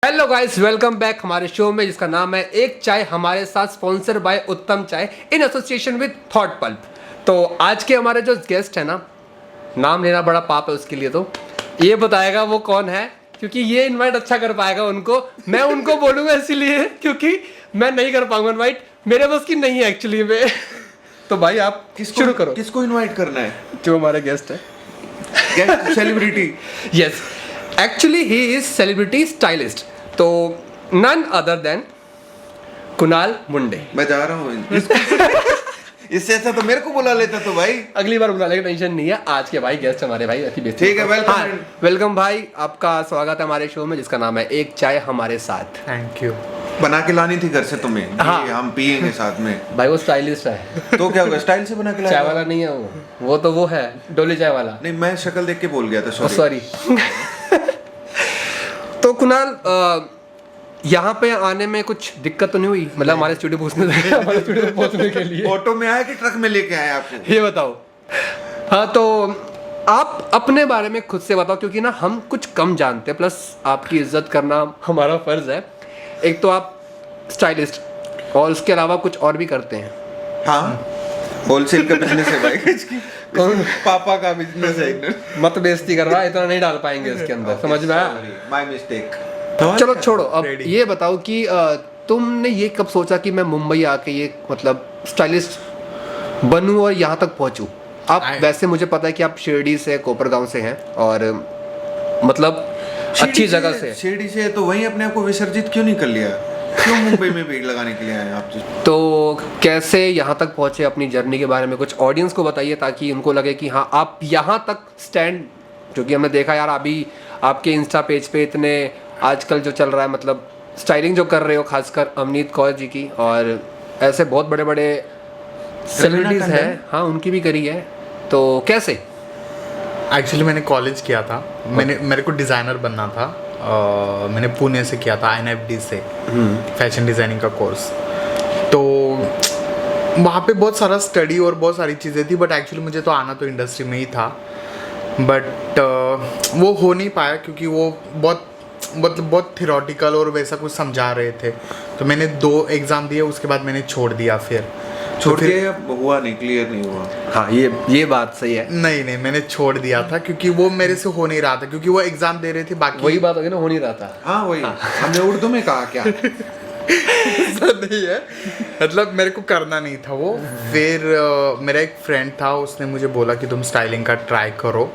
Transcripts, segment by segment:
Hello guys, welcome back हमारे show में जिसका नाम है एक चाय हमारे साथ, sponsor by Uttam Chai in association with Thought pulp. तो आज के हमारे जो गेस्ट है ना, नाम लेना बड़ा पाप है उसके लिए, तो ये बताएगा वो कौन है, क्योंकि ये इनवाइट अच्छा कर पाएगा उनको। मैं उनको बोलूँगा इसीलिए क्योंकि मैं नहीं कर पाऊंगा इनवाइट, मेरे बस की नहीं है एक्चुअली में। तो भाई आप शुरू करो। किसको इनवाइट करना है? जो हमारे गेस्ट है, guest celebrity. Yes, actually he is celebrity stylist, तो नन अदर देन कुणाल मुंडे। मैं जा रहा हूँ। इससे अच्छा तो मेरे को बुला लेता तो भाई। अगली बार बुला लेगा, टेंशन नहीं है। आज के भाई गेस्ट हमारे भाई अति बेस्ट। ठीक है, वेलकम। वेलकम भाई, आपका स्वागत है हमारे शो में जिसका नाम है एक चाय हमारे साथ। Thank you. बना के लानी थी घर से तुम्हें। हाँ। हम पियेंगे साथ में। भाई वो स्टाइलिस्ट है। तो क्या होगा, स्टाइल से बना के लाया? चाय वाला नहीं है वो तो वो है डोली चाय वाला। नहीं, मैं शक्ल देख के बोल गया था, सॉरी। तो कुणाल, यहाँ पे आने में कुछ दिक्कत तो नहीं हुई? मतलब हमारे स्टूडियो पहुँचने के लिए ऑटो में आया कि ट्रक में लेके आए आपको? ये बताओ। हाँ, तो आप अपने बारे में खुद से बताओ, क्योंकि ना हम कुछ कम जानते हैं, प्लस आपकी इज्जत करना हमारा फर्ज है। एक तो आप स्टाइलिस्ट और उसके अलावा कुछ और भी करते हैं। हाँ, होलसेल का बिजनेस है भाई। कौन? पापा का बिजनेस है। मत बेइज्जती कर रहा, इतना नहीं डाल पाएंगे इसके अंदर, समझ में आया? My mistake. चलो छोड़ो, अब ये बताओ कि तुमने ये कब सोचा कि मैं मुंबई आके ये मतलब स्टाइलिस्ट बनूं और यहाँ तक पहुँचूं? आप वैसे मुझे पता है कि आप शिरडी से, कोपरगांव से हैं और मतलब अच्छी जगह से। शिरडी से तो वहीं अपने आप को विसर्जित क्यों नहीं कर लिया? क्यों मुंबई में भीड़ लगाने के लिए आए आप? तो कैसे यहाँ तक पहुँचे, अपनी जर्नी के बारे में कुछ ऑडियंस को बताइए, ताकि उनको लगे कि हाँ आप यहाँ तक स्टैंड, क्योंकि हमने देखा यार अभी आपके इंस्टा पेज पे इतने आजकल जो चल रहा है, मतलब स्टाइलिंग जो कर रहे हो, खासकर अमनीत कौर जी की, और ऐसे बहुत बड़े बड़े सेलिब्रिटीज हैं, हाँ उनकी भी करी है। तो कैसे? एक्चुअली मैंने कॉलेज किया था, मेरे को डिज़ाइनर बनना था। मैंने पुणे से किया था, INFD से, फैशन डिज़ाइनिंग का कोर्स। तो वहाँ पे बहुत सारा स्टडी और बहुत सारी चीज़ें थी, बट एक्चुअली मुझे तो आना तो इंडस्ट्री में ही था, बट वो हो नहीं पाया क्योंकि वो बहुत थियोरेटिकल और वैसा कुछ समझा रहे थे। तो मैंने 2 एग्ज़ाम दिए, उसके बाद मैंने छोड़ दिया। फिर हुआ नहीं, क्लियर नहीं हुआ। हाँ, ये बात सही है। नहीं, मैंने छोड़ दिया था क्योंकि वो मेरे से हो नहीं रहा था, क्योंकि वो एग्जाम दे रहे थे। बाकी वही बात होगी ना, हो नहीं रहा था। हाँ वही। हमने उर्दू में कहा क्या? ऐसा नहीं है, मतलब मेरे को करना नहीं था वो। फिर मेरा एक फ्रेंड था, उसने मुझे बोला कि तुम स्टाइलिंग का ट्राई करो,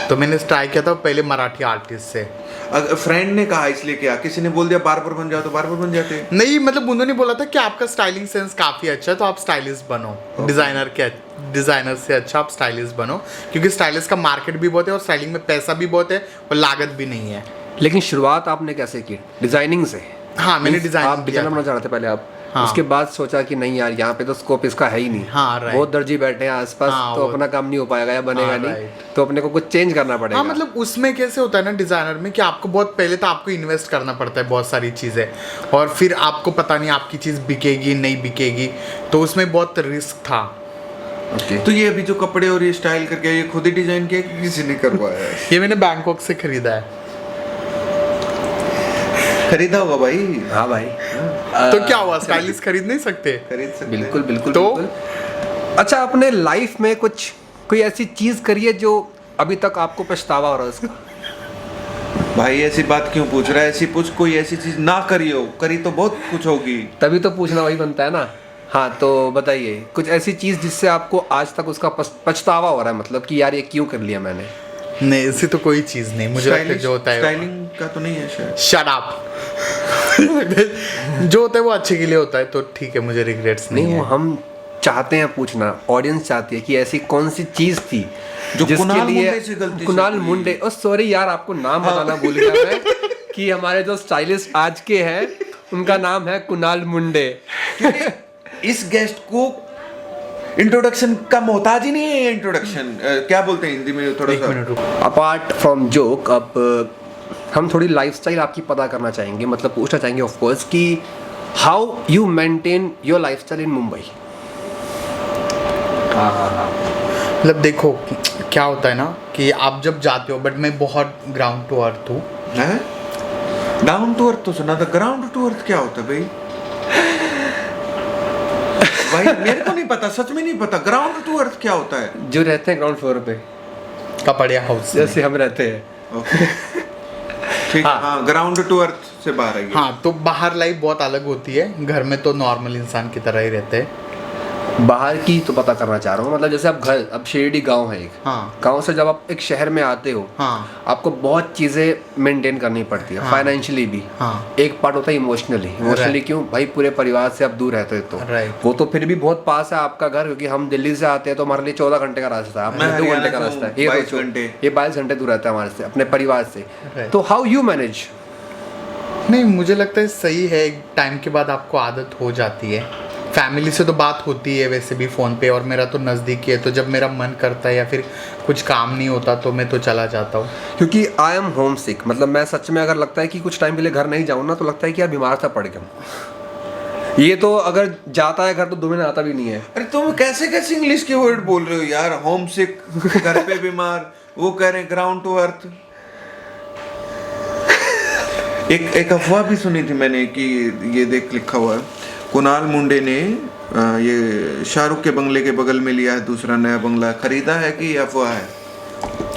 तो मैंने ट्राई किया था पहले मराठी आर्टिस्ट से। फ्रेंड ने कहा इसलिए क्या? किसी ने बोल दिया बार्बर बन जाओ तो बार्बर बन जाते? नहीं, मतलब उन्होंने बोला था कि आपका स्टाइलिंग सेंस काफ़ी अच्छा है, तो आप स्टाइलिस्ट बनो। डिज़ाइनर से अच्छा आप स्टाइलिस्ट बनो, क्योंकि स्टाइलिस्ट का मार्केट भी बहुत है और स्टाइलिंग में पैसा भी बहुत है और लागत भी नहीं है। लेकिन शुरुआत आपने कैसे की? डिजाइनिंग से? हाँ, मैंने आप डिजाइनर बनना चाह रहे थे पहले आप? हाँ। उसके बाद सोचा कि नहीं यार, यहाँ पे तो स्कोप इसका है ही नहीं। हाँ, बहुत दर्जी बैठे हैं आसपास। हाँ, तो अपना काम नहीं हो पाएगा या बनेगा नहीं, तो अपने को कुछ चेंज करना पड़ेगा। हाँ, मतलब उसमें कैसे होता है ना डिज़ाइनर में कि आपको बहुत पहले तो आपको इन्वेस्ट करना पड़ता है बहुत सारी चीज़ें, और फिर आपको पता नहीं आपकी चीज़ बिकेगी नहीं बिकेगी, तो उसमें बहुत रिस्क था। तो ये अभी जो कपड़े और ये स्टाइल करके ये खुद ही डिजाइन किया कि किसी ने करवाया है? ये मैंने बैंकॉक से खरीदा है। खरीदा होगा भाई। हाँ भाई। तो क्या हुआ, स्टाइलिस्ट खरीद नहीं सकते? खरीद सकते। बिल्कुल बिल्कुल। तो बिल्कुल। अच्छा, अपने लाइफ में कोई ऐसी चीज करी है जो अभी तक आपको पछतावा हो रहा है उसका? भाई ऐसी बात क्यों पूछ रहा है? ऐसी पूछ, कोई ऐसी चीज ना करी हो, करी तो बहुत कुछ होगी। तभी तो पूछना वही बनता है ना। हाँ, तो बताइए कुछ ऐसी चीज जिससे आपको आज तक उसका पछतावा हो रहा है, मतलब कि यार ये क्यों कर लिया मैंने? नहीं, ऐसी तो कोई चीज़ नहीं। मुझे लगता है जो होता है स्टाइलिंग का तो नहीं है शायद। Shut up. जो होता है वो अच्छे के लिए होता है, तो ठीक है, मुझे रिग्रेट्स नहीं है। हम चाहते हैं पूछना, ऑडियंस चाहती है कि ऐसी कौन सी चीज थी जो जिसके लिए कुणाल मुंडे मुंडे, ओ सॉरी यार, आपको नाम बताना भूल गया मैं कि हमारे जो स्टाइलिस्ट आज के हैं उनका नाम है कुणाल मुंडे। इस गेस्ट को इंट्रोडक्शन का मोहताज ही नहीं है। इंट्रोडक्शन क्या बोलते हैं हिंदी में? थोड़ा सा अपार्ट फ्रॉम जोक, अब हम थोड़ी लाइफस्टाइल आपकी पता करना चाहेंगे, मतलब पूछना चाहेंगे ऑफ कोर्स कि how you maintain your lifestyle in Mumbai. मतलब देखो क्या होता है ना कि आप जब जाते हो, बट मैं बहुत ग्राउंड टू अर्थ हूँ। डाउन टू अर्थ तो सुना था, ग्राउंड टू अर्थ क्या होता है भाई? भाई मेरे को नहीं पता, सच में नहीं पता ग्राउंड टू अर्थ क्या होता है। जो रहते हैं ग्राउंड फ्लोर पे, कपड़िया हाउस जैसे हम रहते हैं। ओके ठीक है, हाँ ग्राउंड टू अर्थ से बाहर आई है। हाँ, तो बाहर लाइफ बहुत अलग होती है, घर में तो नॉर्मल इंसान की तरह ही रहते हैं। बाहर की तो पता करना चाह रहा हूँ, मतलब जैसे आप घर, अब शिरडी गांव है एक, हाँ गांव से जब आप एक शहर में आते हो, हाँ आपको बहुत चीज़ें मेंटेन करनी पड़ती है, हाँ। फाइनेंशियली भी। हाँ एक पार्ट होता है इमोशनली क्यों भाई, पूरे परिवार से आप दूर रहते हो तो Right. वो तो फिर भी बहुत पास है आपका घर, क्योंकि हम दिल्ली से आते हैं तो हमारे लिए 14 घंटे का रास्ता है, मैं आपके 2 घंटे का हरियाणा से रास्ता है, हूँ, 22 घंटे। ये 22 घंटे दूर रहता है हमारे से, अपने परिवार से। Right. तो हाउ यू मैनेज? नहीं, मुझे लगता है सही है, एक टाइम के बाद आपको आदत हो जाती है। फैमिली से तो बात होती है वैसे भी फ़ोन पे, और मेरा तो नज़दीकी है, तो जब मेरा मन करता है या फिर कुछ काम नहीं होता तो मैं तो चला जाता हूँ। क्योंकि आई एम होम सिक, मतलब मैं सच में अगर लगता है कि कुछ टाइम के लिए घर नहीं जाऊँ ना, तो लगता है कि यार बीमार सा पड़ गया। ये तो अगर जाता है घर तो 2 महीने आता भी नहीं है। अरे तुम कैसे कैसे इंग्लिश के वर्ड बोल रहे हो यार, होम सिक, घर पे बीमार, वो कह रहे हैं ग्राउंड टू अर्थ। एक अफवाह भी सुनी थी मैंने कि ये देख लिखा हुआ है, कुणाल मुंडे ने ये शाहरुख के बंगले के बगल में लिया है दूसरा नया बंगला, खरीदा है कि अफवाह है?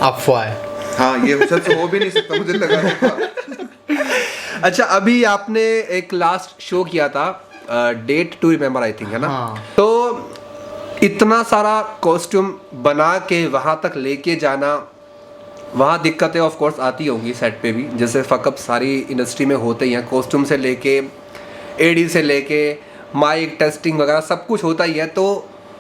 अफवाह है। हाँ ये सच हो भी नहीं सकता, मुझे लगा था। अच्छा, अभी आपने एक लास्ट शो किया था, date to remember I think, है ना? हाँ। तो इतना सारा कॉस्ट्यूम बना के वहाँ तक लेके जाना, वहाँ दिक्कतें ऑफ कोर्स आती होंगी सेट पे भी, जैसे फकअप सारी इंडस्ट्री में होते ही हैं, कॉस्ट्यूम से लेके एडी से लेके माइक टेस्टिंग वगैरह सब कुछ होता ही है। तो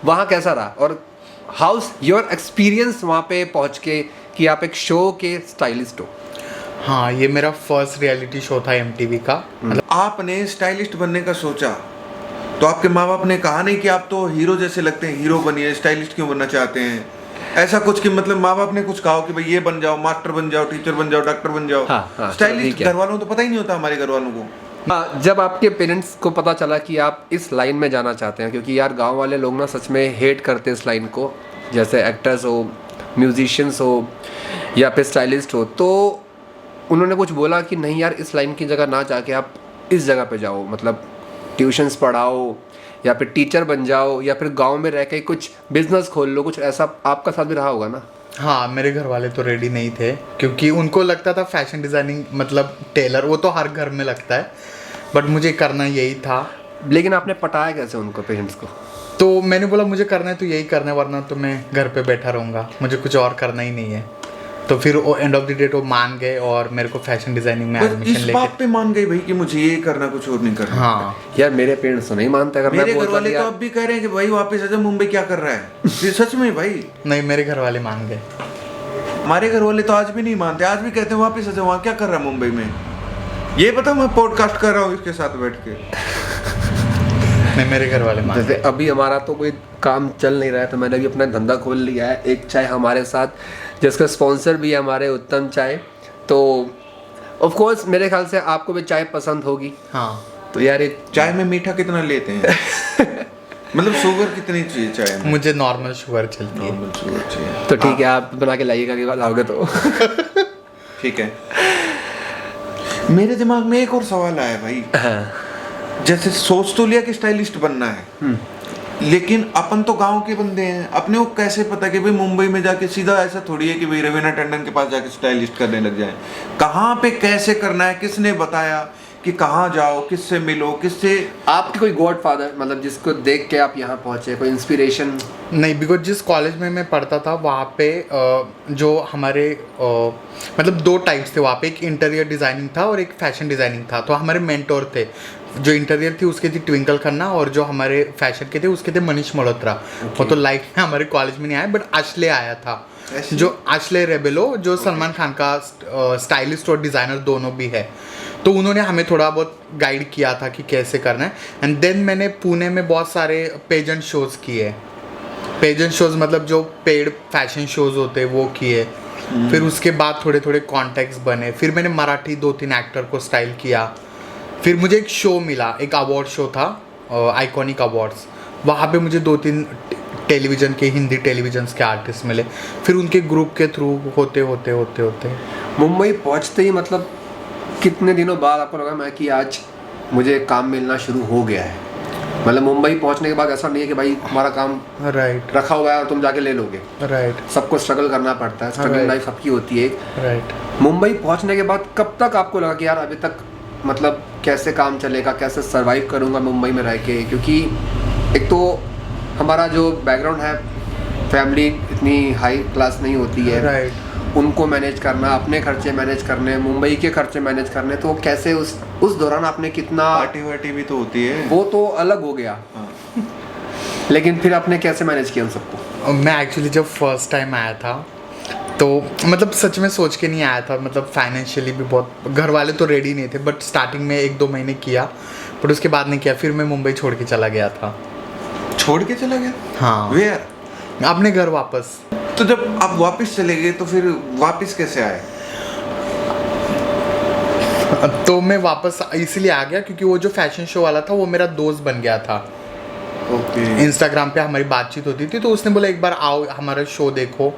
वहाँ कैसा रहा, और हाउस योर एक्सपीरियंस वहाँ पे पहुँच के कि आप एक शो के स्टाइलिस्ट हो? हाँ, ये मेरा फर्स्ट रियलिटी शो था MTV का। आपने स्टाइलिस्ट बनने का सोचा तो आपके माँ बाप ने कहा नहीं कि आप तो हीरो जैसे लगते हैं, हीरो बनिए, स्टाइलिस्ट क्यों बनना चाहते हैं, ऐसा कुछ कि मतलब माँ बाप ने कुछ कहा कि भाई ये बन जाओ, मास्टर बन जाओ, टीचर बन जाओ, डॉक्टर बन जाओ? हाँ, स्टाइलिस्ट ठीक है। घर वालों को तो पता ही नहीं होता, हमारे घर वालों को। हाँ, जब आपके पेरेंट्स को पता चला कि आप इस लाइन में जाना चाहते हैं, क्योंकि यार गांव वाले लोग ना सच में हेट करते हैं इस लाइन को, जैसे एक्टर्स हो, म्यूजिशियंस हो या फिर स्टाइलिस्ट हो, तो उन्होंने कुछ बोला कि नहीं यार इस लाइन की जगह ना जाके आप इस जगह पे जाओ, मतलब ट्यूशन्स पढ़ाओ या फिर टीचर बन जाओ या फिर गांव में रह के कुछ बिजनेस खोल लो, कुछ ऐसा आपका साथ भी रहा होगा ना? हाँ, मेरे घर वाले तो रेडी नहीं थे, क्योंकि उनको लगता था फैशन डिज़ाइनिंग मतलब टेलर, वो तो हर घर में लगता है, बट मुझे करना यही था। लेकिन आपने पटाया कैसे उनको, पेरेंट्स को? तो मैंने बोला मुझे करना है तो यही करना है, वरना तो मैं घर पे बैठा रहूँगा, मुझे कुछ और करना ही नहीं है। तो फिर वो एंड ऑफ द डे वो मान गए और मेरे को फैशन डिज़ाइनिंग में बस एडमिशन इस लेके। बात पे मान गई भाई कि मुझे ये करना, कुछ और नहीं करना। हाँ, यार मेरे पेरेंट्स तो नहीं मानते, अगर मेरे मैं घर बोलता वाले कि तो यार- अब भी कह रहे हैं कि भाई वापस आ जा, मुंबई क्या कर रहा है? ये सच में भाई, नहीं मेरे घर वाले मान गए। हमारे घर वाले तो आज भी नहीं मानते, आज भी कहते हैं वापस आ जा, वहाँ क्या कर रहा है मुंबई में? ये पता मैं पॉडकास्ट कर रहा हूँ इसके साथ बैठ के। नहीं, मेरे घर वाले मान जैसे गए। अभी हमारा तो कोई काम चल नहीं रहा है, तो मैंने भी अपना धंधा खोल लिया है, एक चाय हमारे साथ, जिसका स्पॉन्सर भी है हमारे उत्तम चाय। तो ऑफ कोर्स मेरे ख्याल से आपको भी चाय पसंद होगी। हाँ, तो यार एक चाय में मीठा कितना लेते हैं? मतलब शुगर कितनी चाहिए चाय में? मुझे नॉर्मल शुगर चलती है। नॉर्मल शुगर चाहिए। तो ठीक है, आप बना के लाइएगा कि लाओगे तो। ठीक है। मेरे दिमाग में एक और सवाल आया भाई, जैसे सोच तो लिया कि स्टाइलिस्ट बनना है, लेकिन अपन तो गांव के बंदे हैं, अपने को कैसे पता कि भाई मुंबई में जाके सीधा ऐसा थोड़ी है कि भाई रवीना टंडन के पास जाके स्टाइलिस्ट करने लग जाए। कहाँ पे कैसे करना है, किसने बताया कि कहाँ जाओ, किससे मिलो, किससे? आपके कोई गॉड फादर, मतलब जिसको देख के आप यहाँ पहुँचे, कोई इंस्पिरेशन? नहीं, बिकॉज जिस कॉलेज में मैं पढ़ता था वहाँ पे जो हमारे मतलब 2 टाइप्स थे वहाँ पे, एक इंटीरियर डिज़ाइनिंग था और एक फैशन डिज़ाइनिंग था। तो हमारे मेंटोर थे, जो इंटीरियर थी उसके थी ट्विंकल खन्ना, और जो हमारे फैशन के थे उसके थे मनीष मल्होत्रा। वो तो लाइफ में हमारे कॉलेज में नहीं आया, बट आश्ले आया था, जो आश्ले रेबेलो, जो सलमान खान का स्टाइलिस्ट और डिज़ाइनर दोनों भी है। तो उन्होंने हमें थोड़ा बहुत गाइड किया था कि कैसे करना है। एंड देन मैंने पुणे में बहुत सारे पेजेंट शोज़ किए। पेजेंट शोज़ मतलब जो पेड फैशन शोज़ होते हैं वो किए। फिर उसके बाद थोड़े थोड़े कॉन्टेक्ट्स बने। फिर मैंने मराठी 2-3 एक्टर को स्टाइल किया। फिर मुझे एक शो मिला, एक अवार्ड शो था, आइकॉनिक अवार्ड्स। वहाँ पे मुझे 2-3 टेलीविज़न के, हिंदी टेलीविजन्स के आर्टिस्ट मिले। फिर उनके ग्रुप के थ्रू होते होते होते होते मुंबई पहुँचते ही मतलब कितने दिनों बाद आपको लगा मैं कि आज मुझे काम मिलना शुरू हो गया है? मतलब मुंबई पहुंचने के बाद ऐसा नहीं है कि भाई तुम्हारा काम राइट रखा हुआ है और तुम जाके ले लोगे। राइट सबको स्ट्रगल करना पड़ता है, स्ट्रगल Right. लाइफ सबकी होती है। राइट। मुंबई पहुंचने के बाद कब तक आपको लगा कि यार अभी तक मतलब कैसे काम चलेगा, कैसे सरवाइव करूंगा मुंबई में रह के? क्योंकि एक तो हमारा जो बैकग्राउंड है, फैमिली इतनी हाई क्लास नहीं होती है, राइट उनको मैनेज करना, अपने खर्चे मैनेज करने, मुंबई के खर्चे मैनेज करने, तो कैसे उस दौरान आपने कितना, पार्टी वार्टी भी तो होती है। वो तो अलग हो गया। हाँ। लेकिन फिर आपने कैसे मैनेज किया उन सबको? मैं एक्चुअली जब फर्स्ट टाइम आया था तो मतलब सच में सोच के नहीं आया था, मतलब फाइनेंशियली भी बहुत घर वाले तो रेडी नहीं थे, बट स्टार्टिंग में 1-2 महीने किया, बट उसके बाद नहीं किया। फिर मैं मुंबई छोड़ के चला गया था। छोड़ के चला गया? हाँ, वेयर? अपने घर वापस। तो जब आप वापस चले गए तो फिर वापस कैसे आए? तो मैं वापस इसीलिए आ गया क्योंकि वो जो फैशन शो वाला था वो मेरा दोस्त बन गया था। ओके। इंस्टाग्राम पे हमारी बातचीत होती थी, तो उसने बोला एक बार आओ हमारा शो देखो।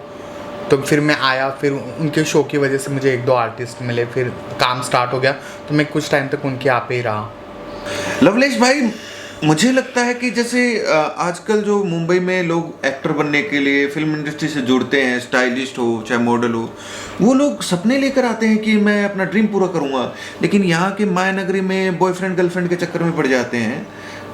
तो फिर मैं आया, फिर उनके शो की वजह से मुझे 1-2 आर्टिस्ट मिले, फिर काम स्टार्ट हो गया, तो मैं कुछ टाइम तक उनके यहाँ पे ही रहा। लवलेश भाई, मुझे लगता है कि जैसे आजकल जो मुंबई में लोग एक्टर बनने के लिए फिल्म इंडस्ट्री से जुड़ते हैं, स्टाइलिस्ट हो चाहे मॉडल हो, वो लोग सपने लेकर आते हैं कि मैं अपना ड्रीम पूरा करूंगा, लेकिन यहाँ के माया नगरी में बॉयफ्रेंड गर्लफ्रेंड के चक्कर में पड़ जाते हैं।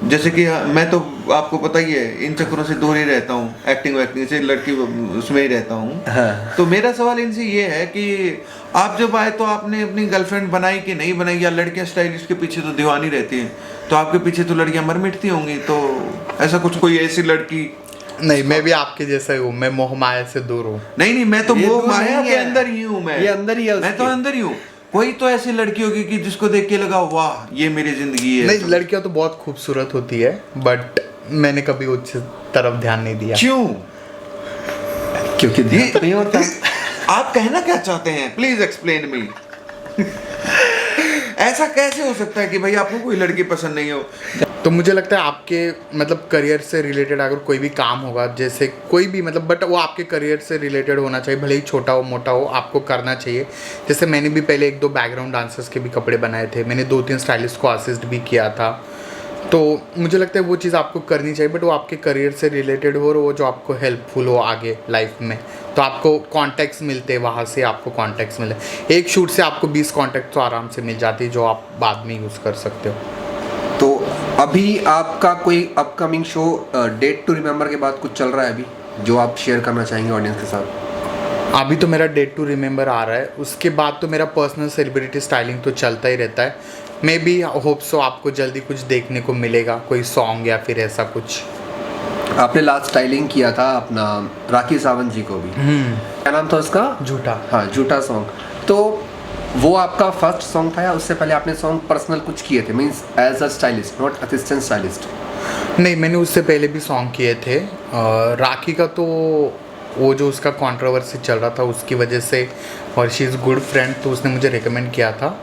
जैसे कि मैं तो आपको पता ही है, इन चक्करों से दूर ही रहता हूँ, एक्टिंग वैक्टिंग से, लड़की उसमें ही रहता हूँ। हाँ। तो मेरा सवाल इनसे ये है कि आप जब आए तो आपने अपनी गर्लफ्रेंड बनाई कि नहीं बनाई, या लड़कियां स्टाइलिस्ट के पीछे तो दीवानी रहती हैं, तो आपके पीछे तो लड़कियां मर मिटती होंगी, तो ऐसा कुछ कोई ऐसी लड़की? नहीं, मैं भी आपके जैसा ही हूँ, मैं मोह माया से दूर हूँ। नहीं, मैं तो ये मोह दूर माया नहीं के है। अंदर ही हूँ। मैं ये अंदर ही है मैं तो उसके। अंदर ही हूँ। कोई तो ऐसी लड़की होगी कि जिसको देख के लगा वाह ये मेरी जिंदगी है। नहीं, लड़कियां तो बहुत खूबसूरत होती है, बट मैंने कभी उस तरफ ध्यान नहीं दिया। क्यों? क्योंकि ये नहीं होता। आप कहना क्या चाहते हैं? Please explain me. ऐसा कैसे हो सकता है कि भाई आपको कोई लड़की पसंद नहीं हो? तो मुझे लगता है आपके मतलब करियर से रिलेटेड अगर कोई भी काम होगा, जैसे कोई भी मतलब, बट वो आपके करियर से रिलेटेड होना चाहिए, भले ही छोटा हो मोटा हो, आपको करना चाहिए। जैसे मैंने भी पहले 1-2 बैकग्राउंड डांसर्स के भी कपड़े बनाए थे, मैंने 2-3 स्टाइलिस्ट को असिस्ट भी किया था, तो मुझे लगता है वो चीज़ आपको करनी चाहिए, बट वो आपके करियर से रिलेटेड हो और वो जो आपको हेल्पफुल हो आगे लाइफ में, तो आपको कॉन्टैक्ट्स मिलते हैं, वहाँ से आपको कॉन्टैक्ट्स मिले। एक शूट से आपको 20 कॉन्टैक्ट तो आराम से मिल जाती है, जो आप बाद में यूज़ कर सकते हो। तो अभी आपका कोई upcoming show date to remember के बाद कुछ चल रहा है अभी जो आप शेयर करना चाहेंगे ऑडियंस के साथ? अभी तो मेरा डेट टू रिमेम्बर आ रहा है, उसके बाद तो मेरा पर्सनल सेलिब्रिटी स्टाइलिंग तो चलता ही रहता है। मे बी होप सो आपको जल्दी कुछ देखने को मिलेगा, कोई सॉन्ग या फिर ऐसा कुछ। आपने लास्ट स्टाइलिंग किया था अपना राखी सावंत जी को भी, क्या नाम था उसका? झूठा। हाँ, झूठा सॉन्ग। तो वो आपका फर्स्ट सॉन्ग था या उससे पहले आपने सॉन्ग पर्सनल कुछ किए थे, means as a stylist, not assistant stylist? नहीं, मैंने उससे पहले भी सॉन्ग किए थे। राखी का तो वो जो उसका कंट्रोवर्सी चल रहा था उसकी वजह से, और शी इज़ गुड फ्रेंड, तो उसने मुझे रिकमेंड किया था,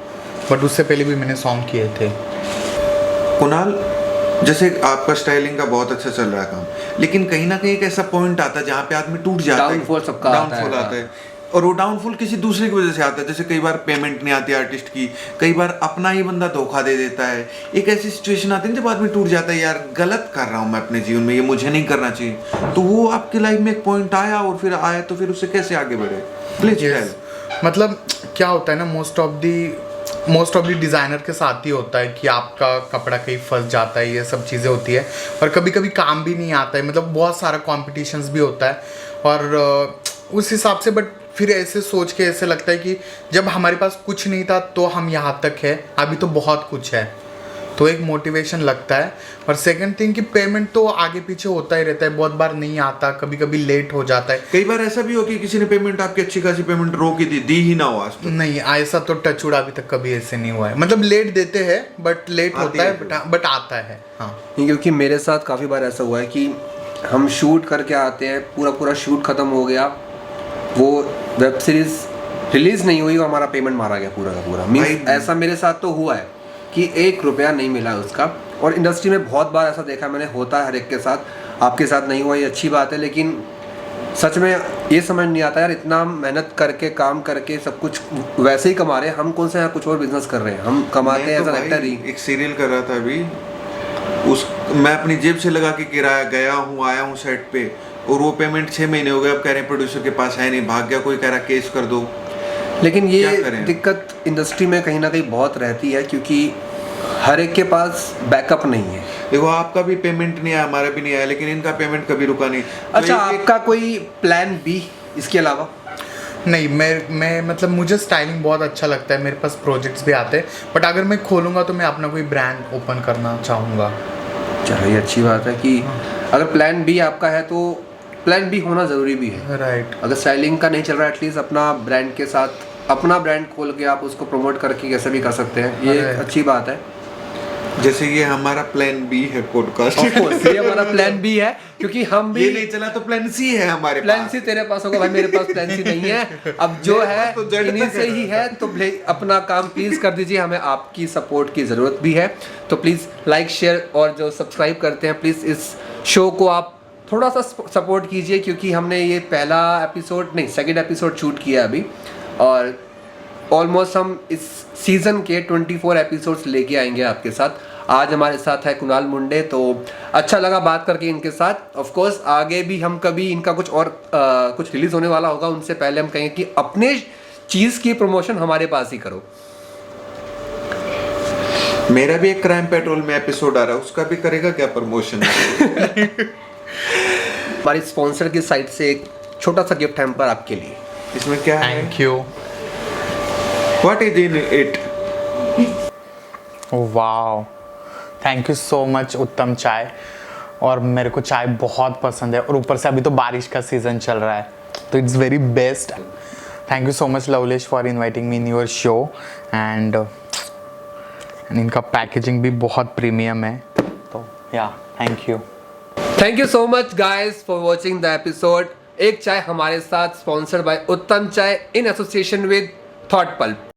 बट उससे पहले भी मैंने सॉन्ग किए थे। कुणाल, जैसे आपका स्टाइलिंग का बहुत अच्छा चल रहा है काम, लेकिन कहीं ना कहीं एक ऐसा पॉइंट आता है जहाँ पे आदमी टूट जाता है। डाउनफॉल सबका आता है। डाउनफॉल आता है, और वो डाउनफॉल किसी दूसरे की वजह से आता है। जैसे कई बार पेमेंट नहीं आती आर्टिस्ट की, कई बार अपना ही बंदा धोखा दे देता है। एक ऐसी सिचुएशन आती है जब आदमी टूट जाता है, यार गलत कर रहा हूँ मैं अपने जीवन में, ये मुझे नहीं करना चाहिए। तो वो आपकी लाइफ में एक पॉइंट आया, और फिर आया तो फिर उससे कैसे आगे बढ़े? Please tell. मतलब क्या होता है ना, मोस्ट ऑफ दी डिज़ाइनर के साथ ही होता है कि आपका कपड़ा कहीं फंस जाता है, ये सब चीज़ें होती है, और कभी कभी काम भी नहीं आता है, मतलब बहुत सारा कॉम्पिटिशन्स भी होता है, और उस हिसाब से। बट फिर ऐसे सोच के ऐसे लगता है कि जब हमारे पास कुछ नहीं था तो हम यहाँ तक है, अभी तो बहुत कुछ है, तो एक मोटिवेशन लगता है। और सेकंड थिंग कि पेमेंट तो आगे पीछे होता ही रहता है, बहुत बार नहीं आता, कभी कभी लेट हो जाता है। कई बार ऐसा भी हो कि किसी ने पेमेंट, आपकी अच्छी खासी पेमेंट रोक दी ही ना हो आज तक? नहीं, ऐसा तो टचवुड अभी तक कभी ऐसे नहीं हुआ है, मतलब लेट देते हैं, बट लेट होता है, बट आता है। हाँ, क्योंकि मेरे साथ काफ़ी बार ऐसा हुआ है कि हम शूट करके आते हैं, पूरा शूट ख़त्म हो गया, वो वेब सीरीज़ रिलीज़ नहीं हुई और हमारा पेमेंट मारा गया पूरा का पूरा। मीन्स ऐसा मेरे साथ तो हुआ है कि 1 रुपया नहीं मिला उसका, और इंडस्ट्री में बहुत बार ऐसा देखा मैंने, होता है हर एक के साथ। आपके साथ नहीं हुआ, ये अच्छी बात है, लेकिन सच में ये समझ नहीं आता यार, इतना मेहनत करके काम करके सब कुछ वैसे ही कमा रहे हैं, हम कौन सा यहाँ कुछ और बिजनेस कर रहे हैं, हम कमाते हैं एज एन एक्टर ही। एक सीरियल कर रहा था अभी, मैं अपनी जेब से लगा के किराया गया हूँ, आया हूँ सेट पे, और वो पेमेंट 6 महीने हो गए, अब कह रहे हैं प्रोड्यूसर के पास है नहीं, भाग गया, कोई कह रहा केस कर दो। लेकिन क्या ये करें? दिक्कत इंडस्ट्री में कहीं ना कहीं बहुत रहती है, क्योंकि हर एक के पास बैकअप नहीं है। देखो आपका भी पेमेंट नहीं आया, हमारा भी नहीं आया, लेकिन इनका पेमेंट कभी रुका नहीं। अच्छा, आपका कोई प्लान बी इसके अलावा? नहीं, मैं मतलब मुझे स्टाइलिंग बहुत अच्छा लगता है, मेरे पास प्रोजेक्ट्स भी आते हैं, बट अगर मैं खोलूँगा तो मैं अपना कोई ब्रांड ओपन करना चाहूँगा। चलो ये अच्छी बात है कि अगर प्लान बी आपका है तो प्लान बी होना ज़रूरी भी है। राइट। अगर स्टाइलिंग का नहीं चल रहा है, एटलीस्ट अपना ब्रांड के साथ अपना ब्रांड खोल के आप उसको प्रमोट करके कैसे भी कर सकते हैं, ये एक अच्छी बात है। जैसे ये हमारा प्लान बी है पॉडकास्ट, Of course, ये हमारा प्लान बी है, क्योंकि हम भी ये नहीं चला तो प्लान सी है हमारे प्लान पास। सी तेरे पास होगा भाई, मेरे पास प्लान सी नहीं है। अब जो मेरे है पास तो जड़ इन्हीं तक से है। ही है, तो अपना काम प्लीज कर दीजिए, हमें आपकी सपोर्ट की ज़रूरत भी है। तो प्लीज़ लाइक शेयर और जो सब्सक्राइब करते हैं प्लीज़ इस शो को आप थोड़ा सा सपोर्ट कीजिए, क्योंकि हमने ये पहला एपिसोड नहीं सेकंड एपिसोड शूट किया अभी, और ऑलमोस्ट हम इस सीज़न के 24 एपिसोड्स लेके आएंगे आपके साथ। आज हमारे साथ है कुणाल मुंडे, तो अच्छा लगा बात करके इनके साथ। ऑफ कोर्स आगे भी हम कभी इनका कुछ और कुछ रिलीज़ होने वाला होगा, उनसे पहले हम कहेंगे कि अपने चीज़ की प्रमोशन हमारे पास ही करो। मेरा भी एक क्राइम पेट्रोल में एपिसोड आ रहा है, उसका भी करेगा क्या प्रमोशन? हमारी स्पॉन्सर की साइड से एक छोटा सा गिफ्ट हैम्पर आपके लिए। इसमें क्या है? Thank you. What is in it? Wow, thank you so much उत्तम चाय। और मेरे को चाय बहुत पसंद है, और ऊपर से अभी तो बारिश का सीज़न चल रहा है, तो it's very best. Thank you so much Lovelesh for inviting me in your show, and इनका पैकेजिंग भी बहुत प्रीमियम है, तो या thank you. Thank you so much guys for watching the episode. एक चाय हमारे साथ sponsored by Uttam Chai in association with Thought pulp.